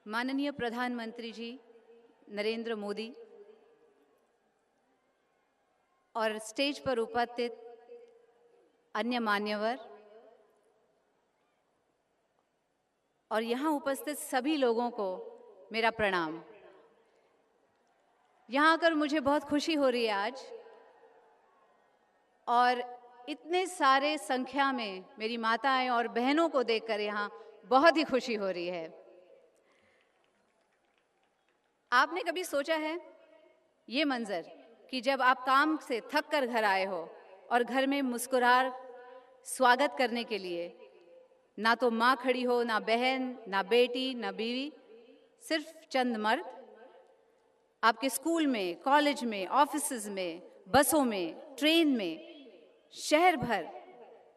माननीय प्रधानमंत्री जी नरेंद्र मोदी और स्टेज पर उपस्थित अन्य मान्यवर और यहाँ उपस्थित सभी लोगों को मेरा प्रणाम। यहाँ आकर मुझे बहुत खुशी हो रही है आज, और इतने सारे संख्या में मेरी माताएं और बहनों को देखकर यहाँ बहुत ही खुशी हो रही है। आपने कभी सोचा है ये मंजर कि जब आप काम से थक कर घर आए हो और घर में मुस्कुरा स्वागत करने के लिए ना तो माँ खड़ी हो, ना बहन, ना बेटी, ना बीवी, सिर्फ चंद मर्द आपके स्कूल में, कॉलेज में, ऑफिसेज में, बसों में, ट्रेन में, शहर भर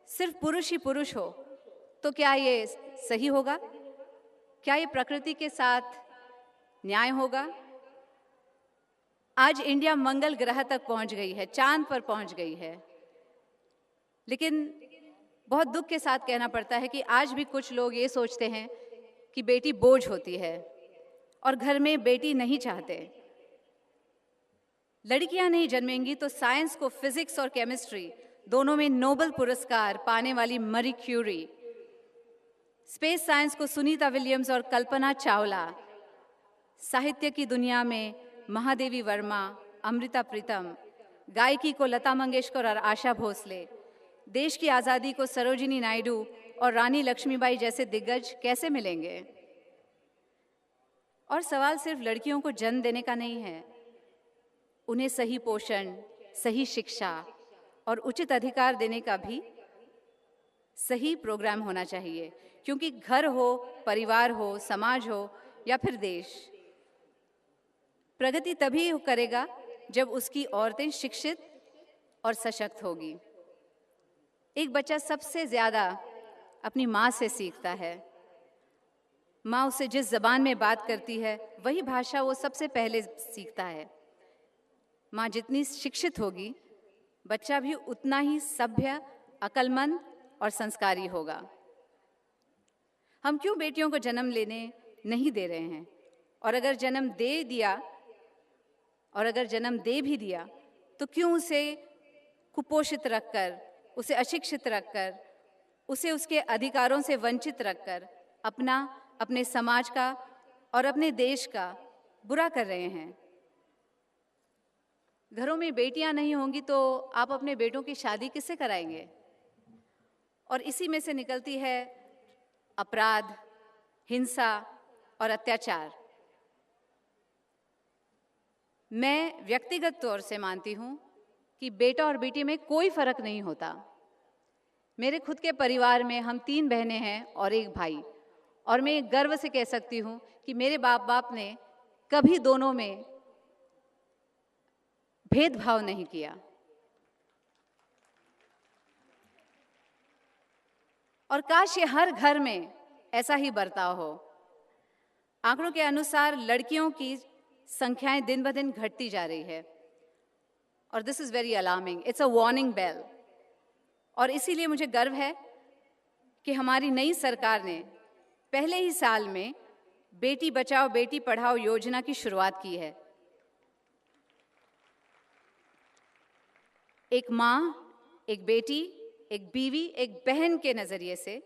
सिर्फ पुरुष ही पुरुष हो, तो क्या ये सही होगा? क्या ये प्रकृति के साथ न्याय होगा? आज इंडिया मंगल ग्रह तक पहुंच गई है, चांद पर पहुंच गई है, लेकिन बहुत दुख के साथ कहना पड़ता है कि आज भी कुछ लोग ये सोचते हैं कि बेटी बोझ होती है और घर में बेटी नहीं चाहते। लड़कियां नहीं जन्मेंगी तो साइंस को फिजिक्स और केमिस्ट्री दोनों में नोबेल पुरस्कार पाने वाली मरी क्यूरी, स्पेस साइंस को सुनीता विलियम्स और कल्पना चावला, साहित्य की दुनिया में महादेवी वर्मा, अमृता प्रीतम, गायकी को लता मंगेशकर और आशा भोसले, देश की आज़ादी को सरोजिनी नायडू और रानी लक्ष्मीबाई जैसे दिग्गज कैसे मिलेंगे? और सवाल सिर्फ लड़कियों को जन्म देने का नहीं है, उन्हें सही पोषण, सही शिक्षा और उचित अधिकार देने का भी सही प्रोग्राम होना चाहिए, क्योंकि घर हो, परिवार हो, समाज हो या फिर देश, प्रगति तभी करेगा जब उसकी औरतें शिक्षित और सशक्त होगी। एक बच्चा सबसे ज़्यादा अपनी माँ से सीखता है। माँ उसे जिस ज़बान में बात करती है वही भाषा वो सबसे पहले सीखता है। माँ जितनी शिक्षित होगी, बच्चा भी उतना ही सभ्य, अक्लमंद और संस्कारी होगा। हम क्यों बेटियों को जन्म लेने नहीं दे रहे हैं? और अगर जन्म दे भी दिया तो क्यों उसे कुपोषित रखकर, उसे अशिक्षित रखकर, उसे उसके अधिकारों से वंचित रखकर अपने समाज का और अपने देश का बुरा कर रहे हैं? घरों में बेटियां नहीं होंगी तो आप अपने बेटों की शादी किससे कराएंगे? और इसी में से निकलती है अपराध, हिंसा और अत्याचार। मैं व्यक्तिगत तौर से मानती हूँ कि बेटा और बेटी में कोई फर्क नहीं होता। मेरे खुद के परिवार में हम 3 बहनें हैं और 1 भाई, और मैं गर्व से कह सकती हूँ कि मेरे बाप ने कभी दोनों में भेदभाव नहीं किया। और काश ये हर घर में ऐसा ही बर्ताव हो। आंकड़ों के अनुसार लड़कियों की संख्याएं दिन ब दिन घटती जा रही है, और this is very alarming, it's a warning bell. और इसीलिए मुझे गर्व है कि हमारी नई सरकार ने पहले ही साल में बेटी बचाओ बेटी पढ़ाओ योजना की शुरुआत की है। एक माँ, एक बेटी, एक बीवी, एक बहन के नज़रिए से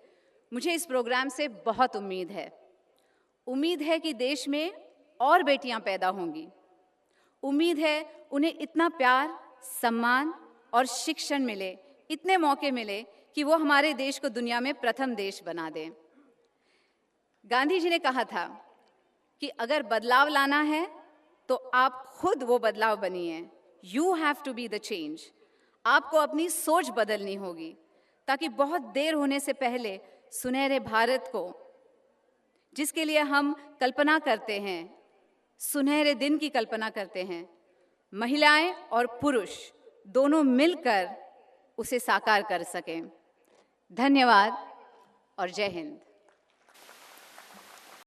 मुझे इस प्रोग्राम से बहुत उम्मीद है। उम्मीद है कि देश में और बेटियां पैदा होंगी। उम्मीद है उन्हें इतना प्यार, सम्मान और शिक्षण मिले, इतने मौके मिले कि वो हमारे देश को दुनिया में प्रथम देश बना दें। गांधी जी ने कहा था कि अगर बदलाव लाना है तो आप खुद वो बदलाव बनिए। You have to be the change. आपको अपनी सोच बदलनी होगी ताकि बहुत देर होने से पहले सुनहरे भारत को, जिसके लिए हम कल्पना करते हैं, सुनहरे दिन की कल्पना करते हैं, महिलाएं और पुरुष दोनों मिलकर उसे साकार कर सकें। धन्यवाद और जय हिंद।